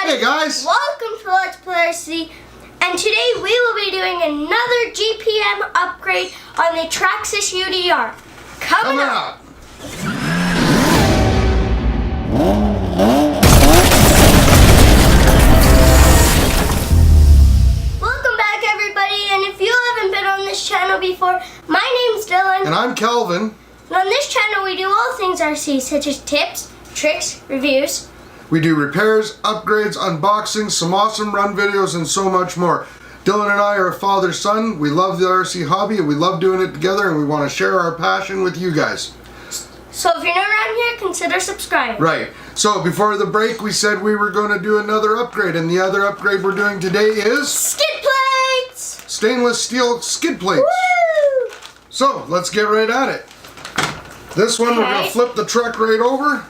Hey guys! Welcome to Let's Play RC, and today we will be doing another GPM upgrade on the Traxxas UDR. Coming up! Welcome back everybody, and if you haven't been on this channel before, my name's Dylan. And I'm Kelvin. And on this channel we do all things RC, such as tips, tricks, reviews. We do repairs, upgrades, unboxings, some awesome run videos, and so much more. Dylan and I are father-son. We love the RC hobby, and we love doing it together, and we want to share our passion with you guys. So if you're not around here, consider subscribing. Right. So before the break, we said we were going to do another upgrade, and the other upgrade we're doing today is... skid plates! Stainless steel skid plates. Woo! So let's get right at it. This one, we're going to flip the truck right over.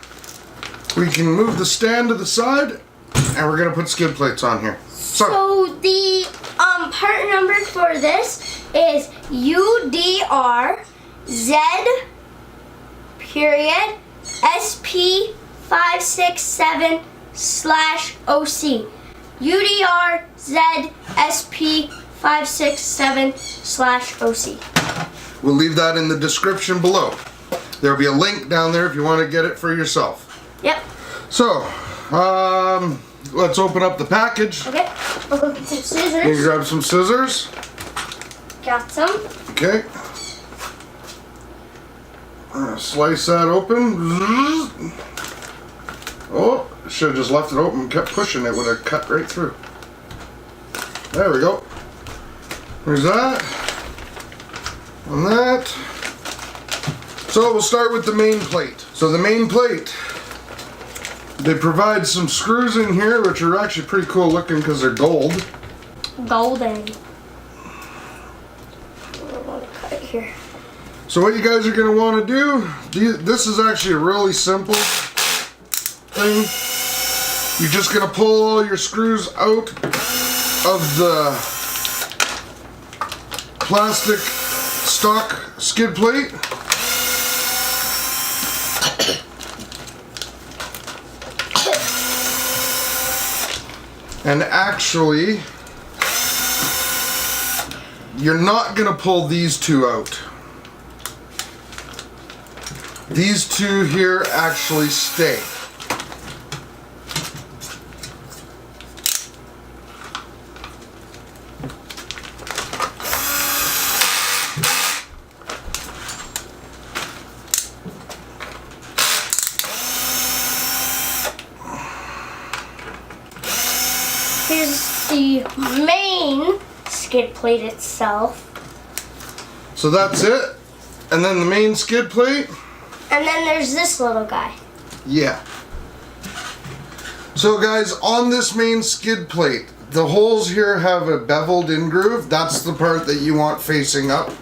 We can move the stand to the side, and we're going to put skid plates on here. So the part number for this is UDR SP567/OC. UDR SP567/OC. We'll leave that in the description below. There'll be a link down there if you want to get it for yourself. Yep. So, let's open up the package. Okay. We'll go get some scissors. You can grab some scissors. Got some. Okay. Slice that open. Oh, should have just left it open and kept pushing. It would have cut right through. There we go. There's that. And that. So we'll start with the main plate. So the main plate, they provide some screws in here, which are actually pretty cool looking because they're gold. Golden. I want to cut it here. So what you guys are going to want to do, this is actually a really simple thing. You're just going to pull all your screws out of the plastic stock skid plate. And actually, you're not going to pull these two out. These two here actually stay. Here's the main skid plate itself. So that's it. And then the main skid plate. And then there's this little guy. Yeah. So guys, on this main skid plate, the holes here have a beveled in groove. That's the part that you want facing up.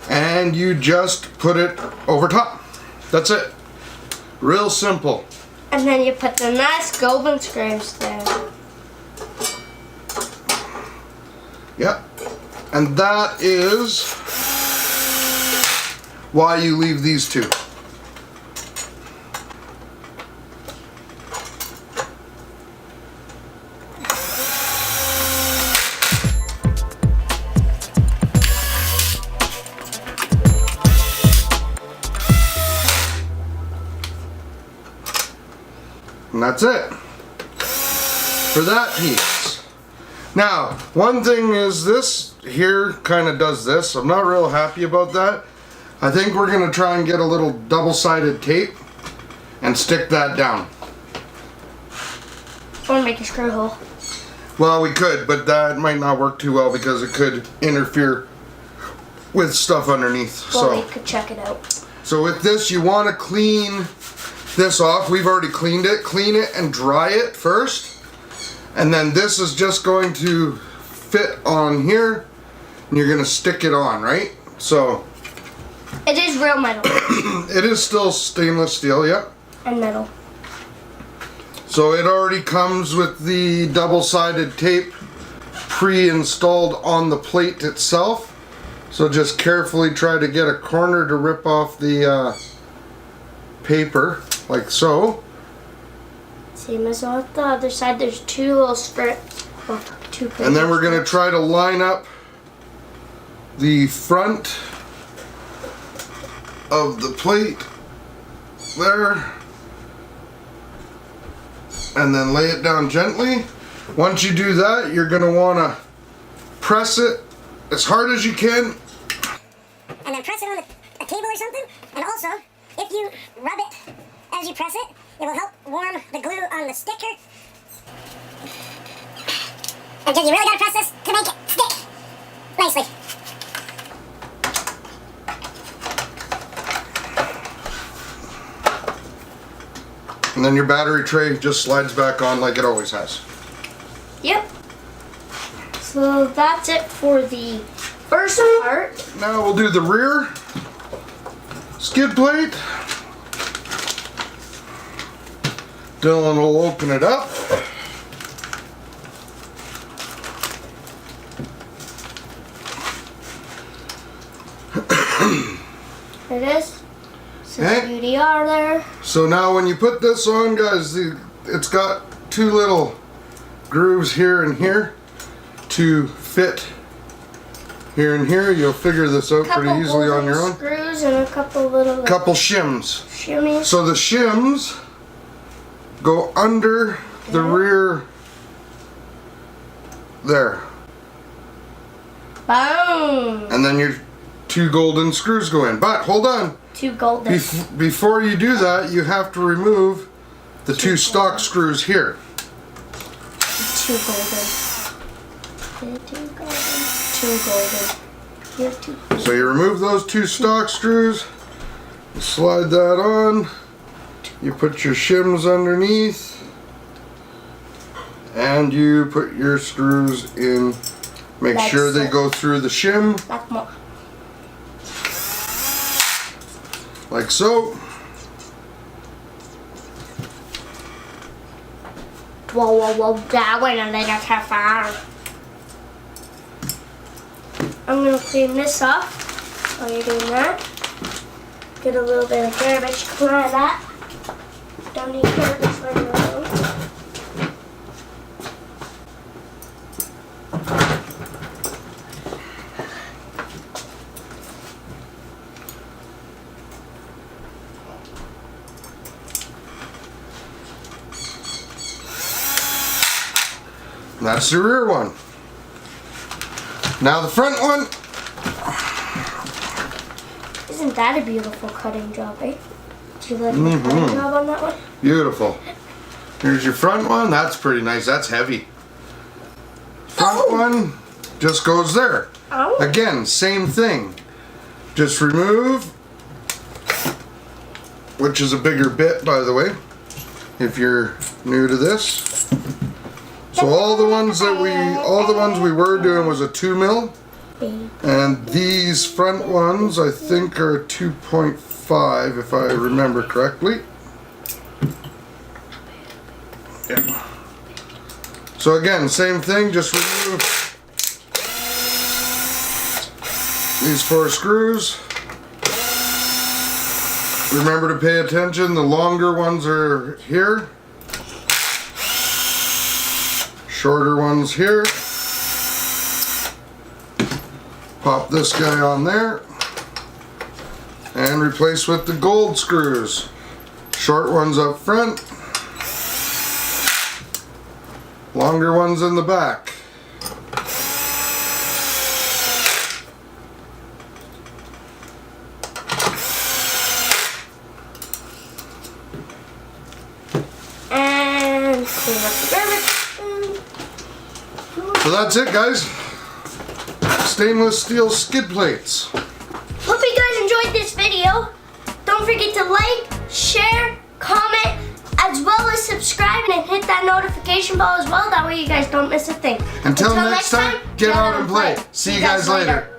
And you just put it over top. That's it. Real simple. And then you put the nice golden screws there. Yep. And that is why you leave these two. And that's it for that piece. Now, one thing is this here kind of does this. I'm not real happy about that. I think we're going to try and get a little double-sided tape and stick that down. I want to make a screw hole. Well, we could, but that might not work too well because it could interfere with stuff underneath. Well, we could check it out. So with this, you want to clean this off. We've already cleaned it. Clean it and dry it first. And then this is just going to fit on here. And you're going to stick it on, right? So... it is real metal. It is still stainless steel, yep. And metal. So it already comes with the double-sided tape pre-installed on the plate itself. So just carefully try to get a corner to rip off the paper, like so. Same as on the other side. There's two little strips. Well, two. And then we're going to try to line up the front of the plate there. And then lay it down gently. Once you do that, you're going to want to press it as hard as you can. And then press it on a table or something. And also, if you rub it as you press it, it will help warm the glue on the sticker. And you really gotta press this to make it stick nicely. And then your battery tray just slides back on like it always has. Yep. So that's it for the first part. Now we'll do the rear skid plate. Dylan will open it up. There it is. So Okay. UDR there. So now when you put this on, guys, it's got two little grooves here and here to fit here and here. You'll figure this out pretty easily on your own. Screws and a couple little Couple shims. shimmies. So the shims go under the rear there. Boom. And then your two golden screws go in. But hold on. Two golden. Before you do that, you have to remove the two stock screws here. Two golden. Two golden. Two golden. Here, two. So you remove those two stock screws, you slide that on, you put your shims underneath, and you put your screws in. Make Like sure they so. go through the shim, Like more. like so. Whoa, whoa, whoa, that went a little too far. I'm gonna clean this up while you're doing that. Get a little bit of garbage, come out of that. Don't need garbage running around. That's the rear one. Now the front one, Isn't that a beautiful cutting job, right? Do you like the cutting job on that one? beautiful. Here's your front one. That's pretty nice. That's heavy. Front one just goes there. Oh. Again, same thing. Just remove, which is a bigger bit, by the way, if you're new to this. So all the ones we were doing was a 2 mil, and these front ones I think are 2.5 if I remember correctly. Yeah. So again, same thing, just remove these 4 screws. Remember to pay attention, the longer ones are here. Shorter ones here. Pop this guy on there and replace with the gold screws. Short ones up front, longer ones in the back. And clean up the garbage. So that's it, guys. Stainless steel skid plates. Hope you guys enjoyed this video. Don't forget to like, share, comment, as well as subscribe and hit that notification bell as well. That way you guys don't miss a thing. Until next time, get out and play. See you guys later.